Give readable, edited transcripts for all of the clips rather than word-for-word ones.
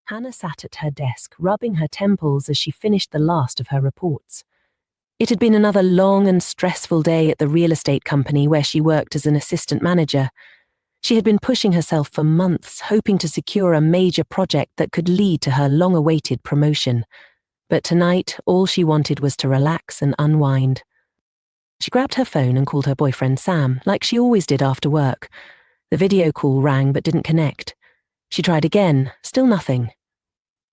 Hannah sat at her desk, rubbing her temples as she finished the last of her reports. It had been another long and stressful day at the real estate company where she worked as an assistant manager. She had been pushing herself for months, hoping to secure a major project that could lead to her long-awaited promotion. But tonight, all she wanted was to relax and unwind. She grabbed her phone and called her boyfriend Sam, like she always did after work. The video call rang but didn't connect. She tried again, still nothing.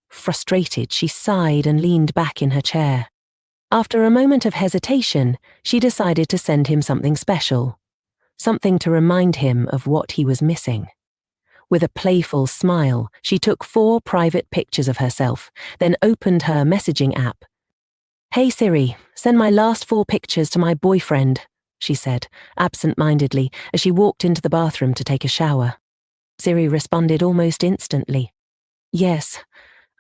Frustrated, she sighed and leaned back in her chair. After a moment of hesitation, she decided to send him something special. Something to remind him of what he was missing. With a playful smile, she took 4 private pictures of herself, then opened her messaging app. "Hey Siri, send my last 4 pictures to my boyfriend," she said, absent-mindedly, as she walked into the bathroom to take a shower. Siri responded almost instantly. "Yes,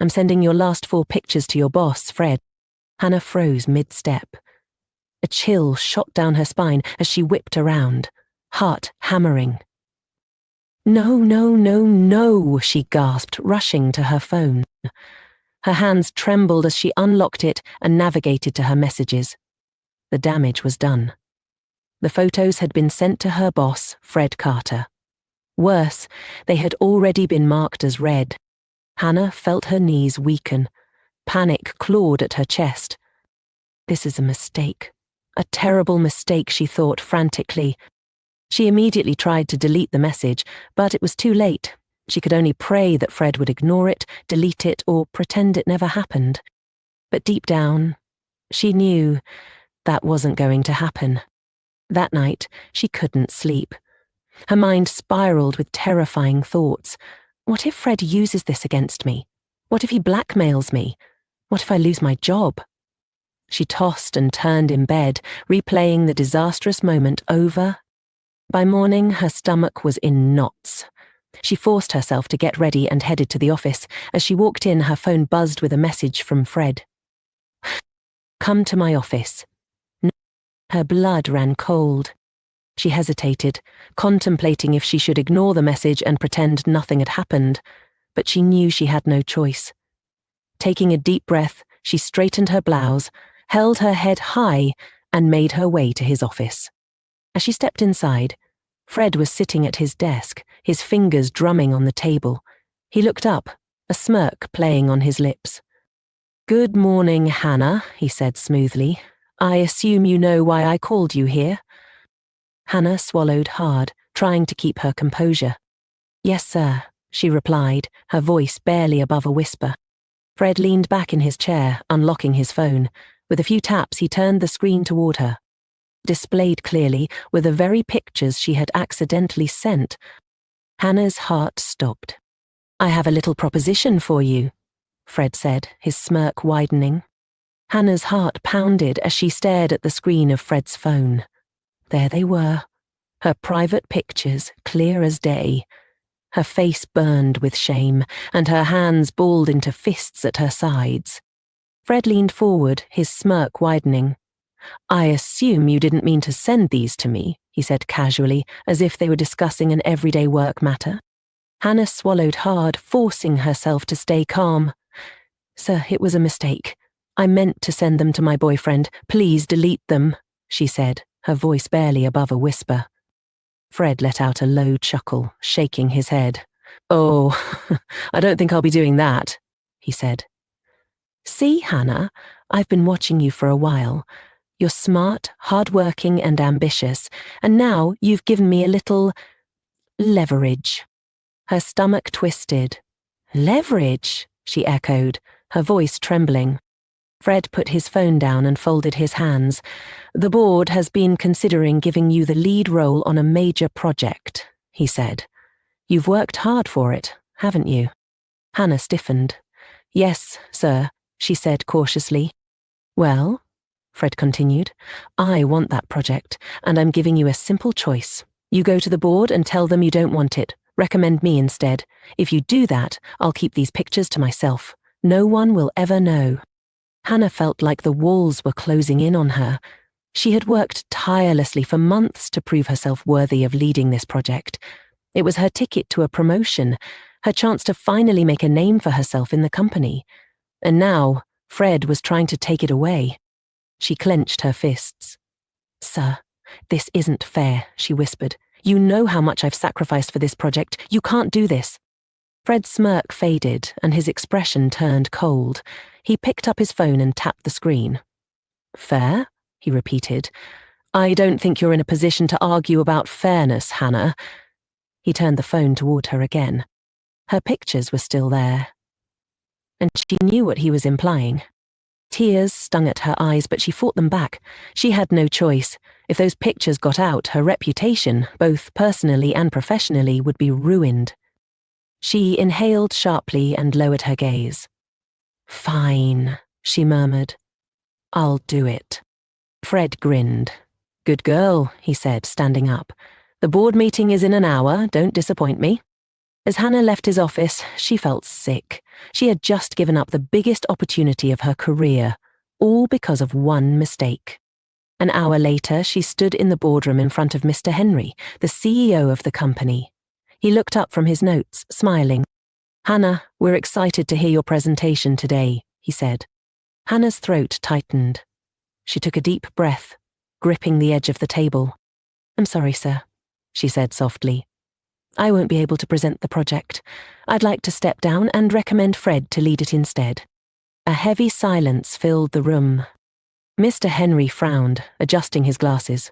I'm sending your last 4 pictures to your boss, Fred." Hannah froze mid-step. A chill shot down her spine as she whipped around, heart hammering. "No, no, no, no," she gasped, rushing to her phone. Her hands trembled as she unlocked it and navigated to her messages. The damage was done. The photos had been sent to her boss, Fred Carter. Worse, they had already been marked as red. Hannah felt her knees weaken. Panic clawed at her chest. This is a mistake. A terrible mistake, she thought frantically. She immediately tried to delete the message, but it was too late. She could only pray that Fred would ignore it, delete it, or pretend it never happened. But deep down, she knew that wasn't going to happen. That night, she couldn't sleep. Her mind spiraled with terrifying thoughts. What if Fred uses this against me? What if he blackmails me? What if I lose my job? She tossed and turned in bed, replaying the disastrous moment over. By morning, her stomach was in knots. She forced herself to get ready and headed to the office. As she walked in, her phone buzzed with a message from Fred. "Come to my office." Her blood ran cold. She hesitated, contemplating if she should ignore the message and pretend nothing had happened, but she knew she had no choice. Taking a deep breath, she straightened her blouse, held her head high, and made her way to his office. As she stepped inside, Fred was sitting at his desk, his fingers drumming on the table. He looked up, a smirk playing on his lips. "Good morning, Hannah," he said smoothly. "I assume you know why I called you here?" Hannah swallowed hard, trying to keep her composure. "Yes, sir," she replied, her voice barely above a whisper. Fred leaned back in his chair, unlocking his phone. With a few taps, he turned the screen toward her. Displayed clearly were the very pictures she had accidentally sent. Hannah's heart stopped. "I have a little proposition for you," Fred said, his smirk widening. Hannah's heart pounded as she stared at the screen of Fred's phone. There they were, her private pictures, clear as day. Her face burned with shame, and her hands balled into fists at her sides. Fred leaned forward, his smirk widening. "I assume you didn't mean to send these to me," he said casually, as if they were discussing an everyday work matter. Hannah swallowed hard, forcing herself to stay calm. "Sir, it was a mistake. I meant to send them to my boyfriend. Please delete them," she said, her voice barely above a whisper. Fred let out a low chuckle, shaking his head. "Oh, I don't think I'll be doing that," he said. "See, Hannah, I've been watching you for a while. You're smart, hardworking, and ambitious, and now you've given me a little leverage." Her stomach twisted. "Leverage?" she echoed, her voice trembling. Fred put his phone down and folded his hands. "The board has been considering giving you the lead role on a major project," he said. "You've worked hard for it, haven't you?" Hannah stiffened. "Yes, sir," she said cautiously. "Well," Fred continued, "I want that project, and I'm giving you a simple choice. You go to the board and tell them you don't want it. Recommend me instead. If you do that, I'll keep these pictures to myself. No one will ever know." Hannah felt like the walls were closing in on her. She had worked tirelessly for months to prove herself worthy of leading this project. It was her ticket to a promotion, her chance to finally make a name for herself in the company. And now, Fred was trying to take it away. She clenched her fists. "Sir, this isn't fair," she whispered. "You know how much I've sacrificed for this project. You can't do this." Fred's smirk faded, and his expression turned cold. He picked up his phone and tapped the screen. "Fair?" he repeated. "I don't think you're in a position to argue about fairness, Hannah." He turned the phone toward her again. Her pictures were still there. And she knew what he was implying. Tears stung at her eyes, but she fought them back. She had no choice. If those pictures got out, her reputation, both personally and professionally, would be ruined. She inhaled sharply and lowered her gaze. "Fine," she murmured. "I'll do it." Fred grinned. "Good girl," he said, standing up. "The board meeting is in an hour. Don't disappoint me." As Hannah left his office, she felt sick. She had just given up the biggest opportunity of her career, all because of one mistake. An hour later, she stood in the boardroom in front of Mr. Henry, the CEO of the company. He looked up from his notes, smiling. "Hannah, we're excited to hear your presentation today," he said. Hannah's throat tightened. She took a deep breath, gripping the edge of the table. "I'm sorry, sir," she said softly. "I won't be able to present the project. I'd like to step down and recommend Fred to lead it instead." A heavy silence filled the room. Mr. Henry frowned, adjusting his glasses.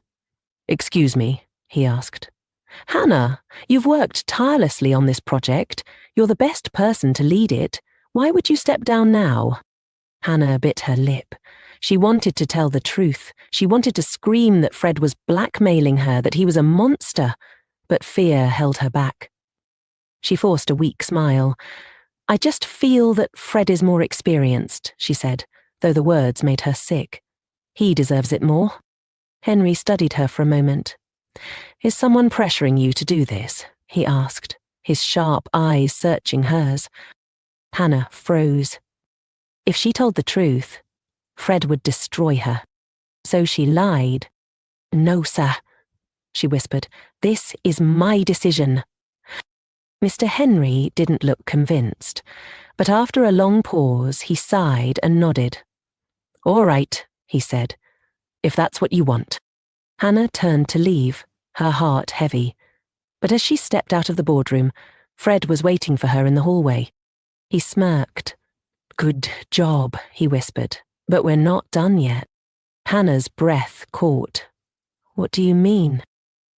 "Excuse me," he asked. "Hannah, you've worked tirelessly on this project. You're the best person to lead it. Why would you step down now?" Hannah bit her lip. She wanted to tell the truth. She wanted to scream that Fred was blackmailing her, that he was a monster, but fear held her back. She forced a weak smile. "I just feel that Fred is more experienced," she said, though the words made her sick. "He deserves it more." Henry studied her for a moment. "Is someone pressuring you to do this?" he asked, his sharp eyes searching hers. Hannah froze. If she told the truth, Fred would destroy her. So she lied. "No, sir," she whispered. "This is my decision." Mr. Henry didn't look convinced, but after a long pause, he sighed and nodded. "All right," he said, "if that's what you want." Hannah turned to leave, her heart heavy. But as she stepped out of the boardroom, Fred was waiting for her in the hallway. He smirked. "Good job," he whispered, "but we're not done yet." Hannah's breath caught. "What do you mean?"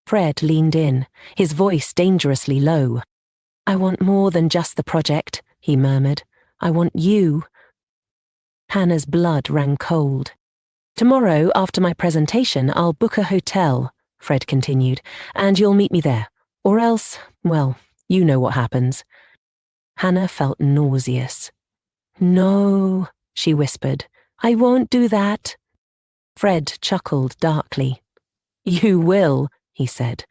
Fred leaned in, his voice dangerously low. "I want more than just the project," he murmured. "I want you." Hannah's blood ran cold. "Tomorrow, after my presentation, I'll book a hotel," Fred continued, "and you'll meet me there. Or else, well, you know what happens." Hannah felt nauseous. "No," she whispered. "I won't do that." Fred chuckled darkly. "You will," he said,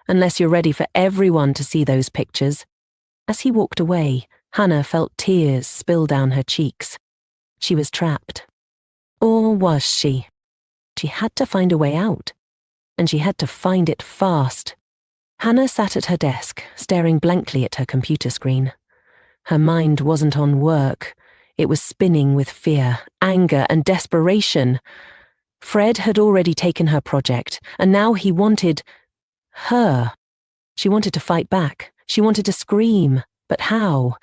"unless you're ready for everyone to see those pictures." As he walked away, Hannah felt tears spill down her cheeks. She was trapped. Or was she? She had to find a way out, and she had to find it fast. Hannah sat at her desk, staring blankly at her computer screen. Her mind wasn't on work. It was spinning with fear, anger, and desperation. Fred had already taken her project, and now he wanted her. She wanted to fight back. She wanted to scream. But how?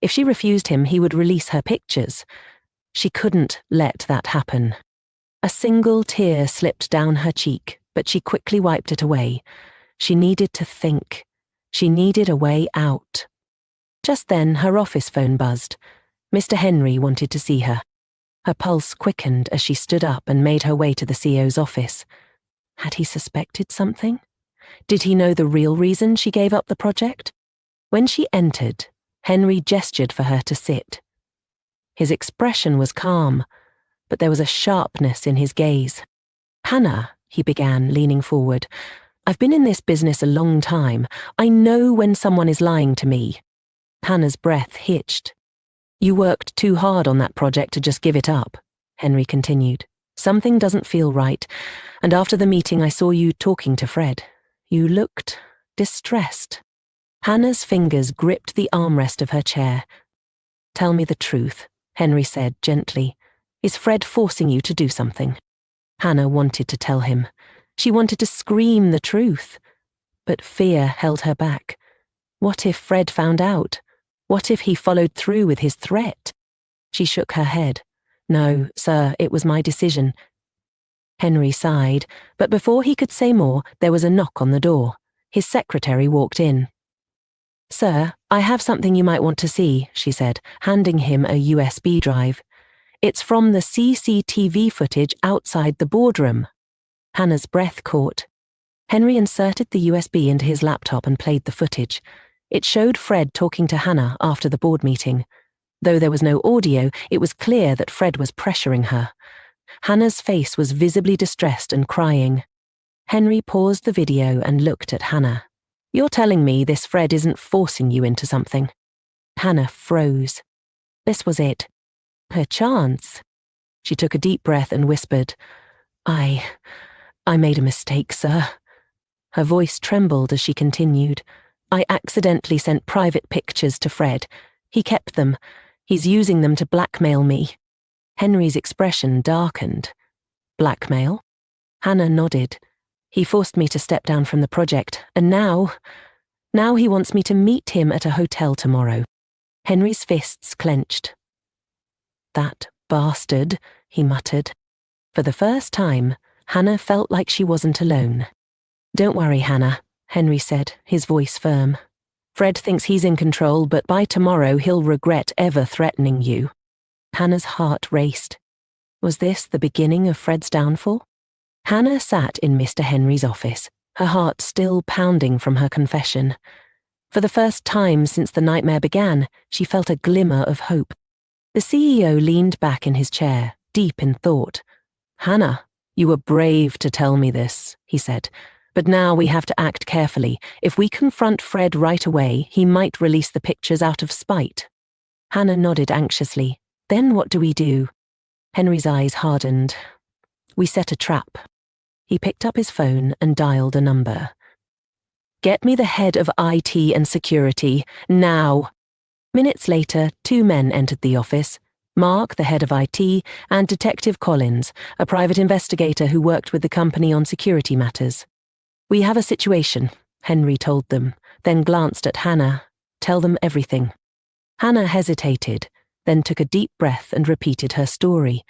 If she refused him, he would release her pictures. She couldn't let that happen. A single tear slipped down her cheek, but she quickly wiped it away. She needed to think. She needed a way out. Just then, her office phone buzzed. Mr. Henry wanted to see her. Her pulse quickened as she stood up and made her way to the CEO's office. Had he suspected something? Did he know the real reason she gave up the project? When she entered, Henry gestured for her to sit. His expression was calm, but there was a sharpness in his gaze. "Hannah," he began, leaning forward, "I've been in this business a long time. I know when someone is lying to me." Hannah's breath hitched. "You worked too hard on that project to just give it up," Henry continued. "Something doesn't feel right, and after the meeting I saw you talking to Fred. You looked distressed." Hannah's fingers gripped the armrest of her chair. "Tell me the truth," Henry said gently. "Is Fred forcing you to do something?" Hannah wanted to tell him. She wanted to scream the truth. But fear held her back. What if Fred found out? What if he followed through with his threat? She shook her head. "No, sir, it was my decision." Henry sighed, but before he could say more, there was a knock on the door. His secretary walked in. "Sir, I have something you might want to see," she said, handing him a USB drive. "It's from the CCTV footage outside the boardroom." Hannah's breath caught. Henry inserted the USB into his laptop and played the footage. It showed Fred talking to Hannah after the board meeting. Though there was no audio, it was clear that Fred was pressuring her. Hannah's face was visibly distressed and crying. Henry paused the video and looked at Hannah. "You're telling me this Fred isn't forcing you into something?" Hannah froze. This was it. Her chance. She took a deep breath and whispered, I made a mistake, sir." Her voice trembled as she continued. "I accidentally sent private pictures to Fred. He kept them. He's using them to blackmail me." Henry's expression darkened. "Blackmail?" Hannah nodded. "He forced me to step down from the project, and now he wants me to meet him at a hotel tomorrow." Henry's fists clenched. "That bastard," he muttered. For the first time, Hannah felt like she wasn't alone. "Don't worry, Hannah," Henry said, his voice firm. "Fred thinks he's in control, but by tomorrow he'll regret ever threatening you." Hannah's heart raced. Was this the beginning of Fred's downfall? Hannah sat in Mr. Henry's office, her heart still pounding from her confession. For the first time since the nightmare began, she felt a glimmer of hope. The CEO leaned back in his chair, deep in thought. "Hannah, you were brave to tell me this," he said. "But now we have to act carefully. If we confront Fred right away, he might release the pictures out of spite." Hannah nodded anxiously. "Then what do we do?" Henry's eyes hardened. "We set a trap." He picked up his phone and dialed a number. "Get me the head of IT and security, now." Minutes later, 2 men entered the office. Mark, the head of IT, and Detective Collins, a private investigator who worked with the company on security matters. "We have a situation," Henry told them, then glanced at Hannah. "Tell them everything." Hannah hesitated, then took a deep breath and repeated her story.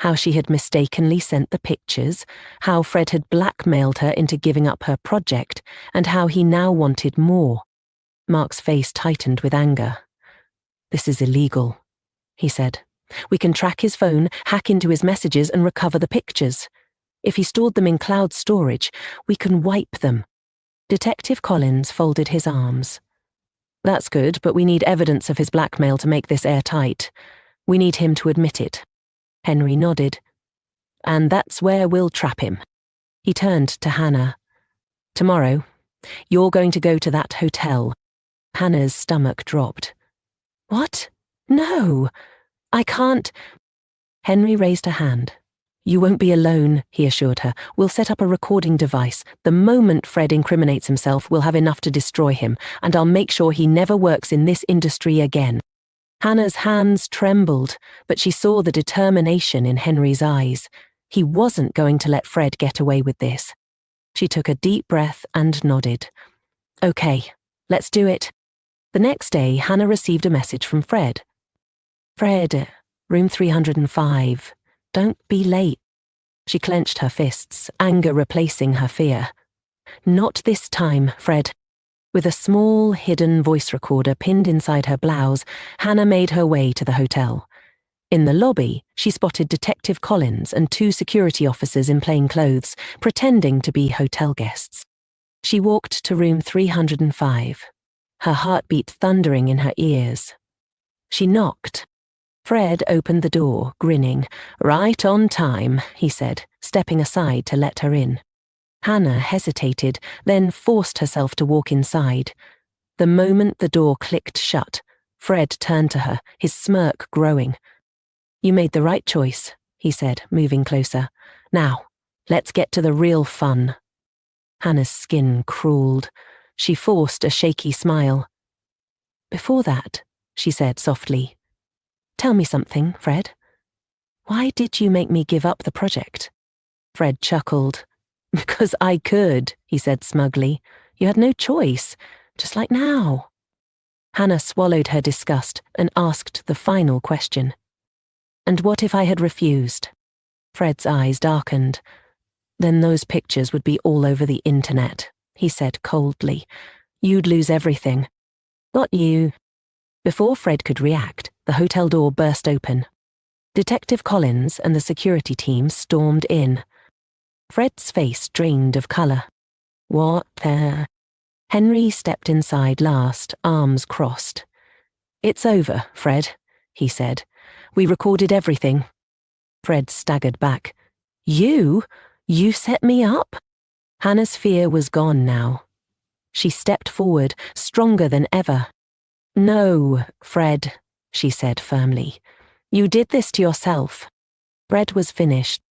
How she had mistakenly sent the pictures, how Fred had blackmailed her into giving up her project, and how he now wanted more. Mark's face tightened with anger. "This is illegal," he said. "We can track his phone, hack into his messages, and recover the pictures. If he stored them in cloud storage, we can wipe them." Detective Collins folded his arms. "That's good, but we need evidence of his blackmail to make this airtight. We need him to admit it." Henry nodded. "And that's where we'll trap him." He turned to Hannah. "Tomorrow, you're going to go to that hotel." Hannah's stomach dropped. "What? No, I can't." Henry raised a hand. "You won't be alone," he assured her. "We'll set up a recording device. The moment Fred incriminates himself, we'll have enough to destroy him, and I'll make sure he never works in this industry again." Hannah's hands trembled, but she saw the determination in Henry's eyes. He wasn't going to let Fred get away with this. She took a deep breath and nodded. "Okay, let's do it." The next day, Hannah received a message from Fred. "Fred, room 305. Don't be late." She clenched her fists, anger replacing her fear. "Not this time, Fred." With a small, hidden voice recorder pinned inside her blouse, Hannah made her way to the hotel. In the lobby, she spotted Detective Collins and 2 security officers in plain clothes, pretending to be hotel guests. She walked to room 305, her heartbeat thundering in her ears. She knocked. Fred opened the door, grinning. "Right on time," he said, stepping aside to let her in. Hannah hesitated, then forced herself to walk inside. The moment the door clicked shut, Fred turned to her, his smirk growing. "You made the right choice," he said, moving closer. "Now, let's get to the real fun." Hannah's skin crawled. She forced a shaky smile. "Before that," she said softly, "tell me something, Fred. Why did you make me give up the project?" Fred chuckled. "Because I could," he said smugly. "You had no choice, just like now." Hannah swallowed her disgust and asked the final question. "And what if I had refused?" Fred's eyes darkened. "Then those pictures would be all over the internet," he said coldly. "You'd lose everything." "Not you." Before Fred could react, the hotel door burst open. Detective Collins and the security team stormed in. Fred's face drained of colour. "What the—" Henry stepped inside last, arms crossed. "It's over, Fred," he said. "We recorded everything." Fred staggered back. You set me up?" Hannah's fear was gone now. She stepped forward, stronger than ever. "No, Fred," she said firmly. "You did this to yourself." Fred was finished.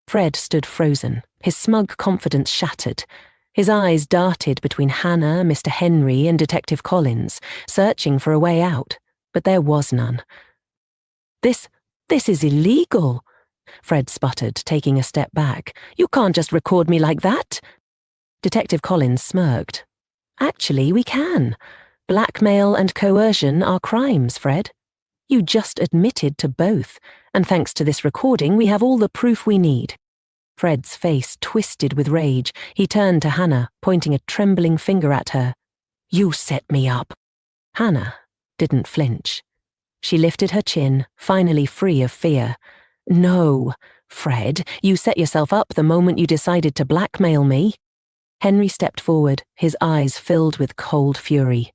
Fred stood frozen, his smug confidence shattered. His eyes darted between Hannah, Mr. Henry, and Detective Collins, searching for a way out, but there was none. This is illegal," Fred sputtered, taking a step back. "You can't just record me like that." Detective Collins smirked. "Actually, we can. Blackmail and coercion are crimes, Fred. You just admitted to both, and thanks to this recording, we have all the proof we need." Fred's face twisted with rage. He turned to Hannah, pointing a trembling finger at her. "You set me up." Hannah didn't flinch. She lifted her chin, finally free of fear. "No, Fred, you set yourself up the moment you decided to blackmail me." Henry stepped forward, his eyes filled with cold fury.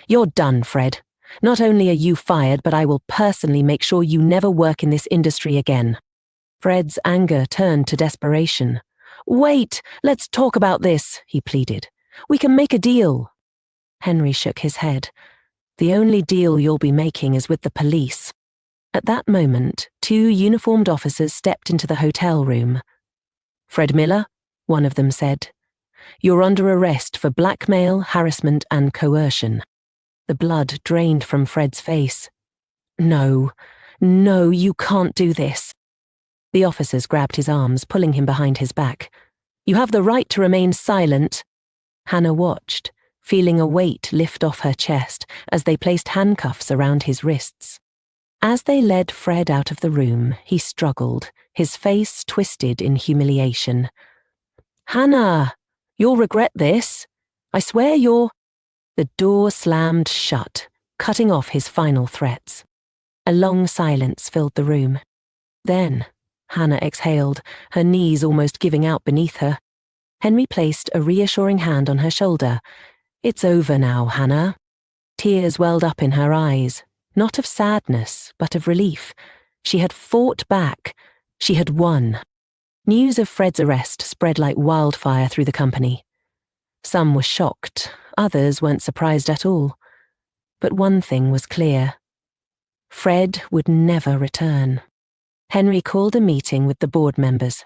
"You're done, Fred. Not only are you fired, but I will personally make sure you never work in this industry again." Fred's anger turned to desperation. "Wait, let's talk about this," he pleaded. "We can make a deal." Henry shook his head. "The only deal you'll be making is with the police." At that moment, 2 uniformed officers stepped into the hotel room. "Fred Miller," one of them said, "you're under arrest for blackmail, harassment, and coercion." The blood drained from Fred's face. No, you can't do this." The officers grabbed his arms, pulling him behind his back. "You have the right to remain silent." Hannah watched, feeling a weight lift off her chest as they placed handcuffs around his wrists. As they led Fred out of the room, he struggled, his face twisted in humiliation. "Hannah, you'll regret this. I swear you're—" The door slammed shut, cutting off his final threats. A long silence filled the room. Then, Hannah exhaled, her knees almost giving out beneath her. Henry placed a reassuring hand on her shoulder. "It's over now, Hannah." Tears welled up in her eyes, not of sadness, but of relief. She had fought back. She had won. News of Fred's arrest spread like wildfire through the company. Some were shocked, others weren't surprised at all. But one thing was clear. Fred would never return. Henry called a meeting with the board members.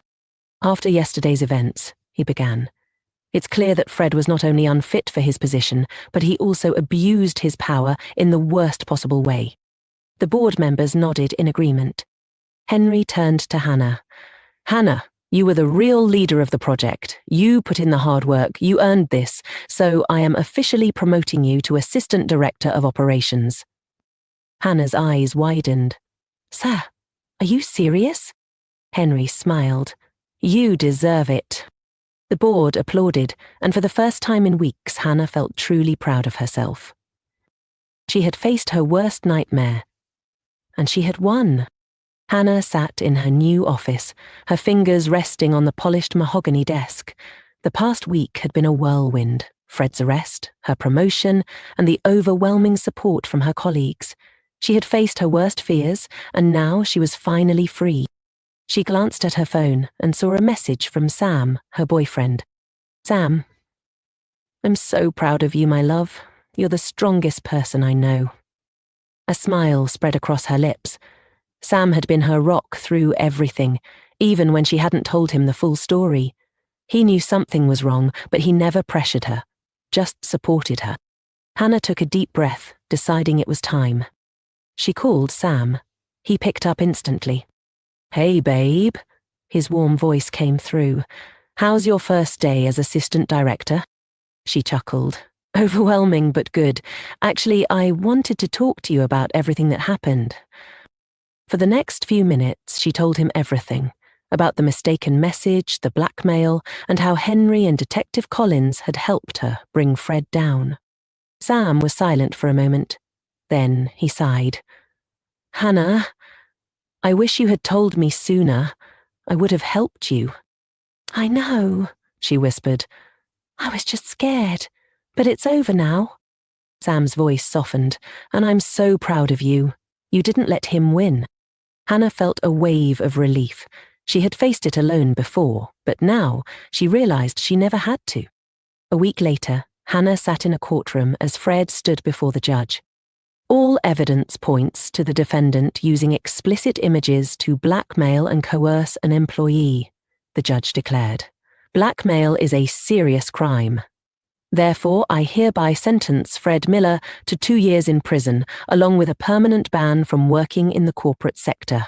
"After yesterday's events," he began, "it's clear that Fred was not only unfit for his position, but he also abused his power in the worst possible way." The board members nodded in agreement. Henry turned to Hannah. "Hannah, you were the real leader of the project. You put in the hard work, you earned this, so I am officially promoting you to Assistant Director of Operations." Hannah's eyes widened. "Sir, are you serious?" Henry smiled. "You deserve it." The board applauded, and for the first time in weeks, Hannah felt truly proud of herself. She had faced her worst nightmare, and she had won. Hannah sat in her new office, her fingers resting on the polished mahogany desk. The past week had been a whirlwind. Fred's arrest, her promotion, and the overwhelming support from her colleagues. She had faced her worst fears, and now she was finally free. She glanced at her phone and saw a message from Sam, her boyfriend. "Sam, I'm so proud of you, my love. You're the strongest person I know." A smile spread across her lips. Sam had been her rock through everything, even when she hadn't told him the full story. He knew something was wrong, but he never pressured her. just supported her. Hannah took a deep breath, deciding it was time. She called Sam. He picked up instantly. "Hey, babe." His warm voice came through. "How's your first day as assistant director?" She chuckled. "Overwhelming, but good. Actually, I wanted to talk to you about everything that happened." For the next few minutes, she told him everything. About the mistaken message, the blackmail, and how Henry and Detective Collins had helped her bring Fred down. Sam was silent for a moment. Then he sighed. "Hannah, I wish you had told me sooner. I would have helped you." "I know," she whispered. "I was just scared. But it's over now." Sam's voice softened. "And I'm so proud of you. You didn't let him win." Hannah felt a wave of relief. She had faced it alone before, but now she realized she never had to. A week later, Hannah sat in a courtroom as Fred stood before the judge. "All evidence points to the defendant using explicit images to blackmail and coerce an employee," the judge declared. "Blackmail is a serious crime. Therefore, I hereby sentence Fred Miller to 2 years in prison, along with a permanent ban from working in the corporate sector."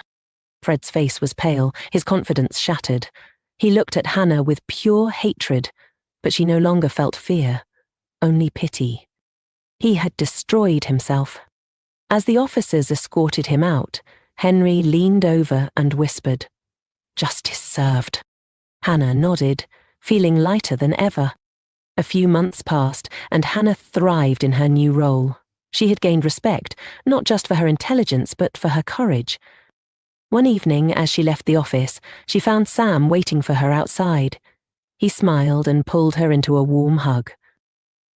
Fred's face was pale, his confidence shattered. He looked at Hannah with pure hatred, but she no longer felt fear, only pity. He had destroyed himself. As the officers escorted him out, Henry leaned over and whispered, "Justice served." Hannah nodded, feeling lighter than ever. A few months passed, and Hannah thrived in her new role. She had gained respect, not just for her intelligence, but for her courage. One evening, as she left the office, she found Sam waiting for her outside. He smiled and pulled her into a warm hug.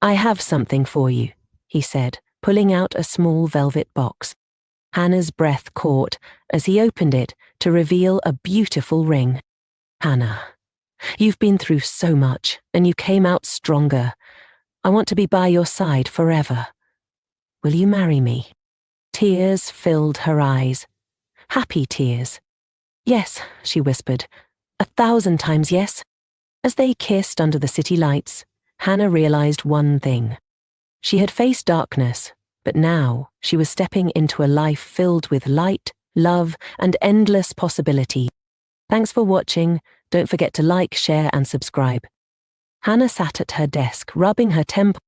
"I have something for you," he said, pulling out a small velvet box. Hannah's breath caught as he opened it to reveal a beautiful ring. "Hannah, you've been through so much, and you came out stronger. I want to be by your side forever. Will you marry me?" Tears filled her eyes. Happy tears. "Yes," she whispered. 1,000 times yes." As they kissed under the city lights, Hannah realized one thing. She had faced darkness, but now she was stepping into a life filled with light, love, and endless possibility. Thanks for watching. Don't forget to like, share, and subscribe. Hannah sat at her desk, rubbing her temples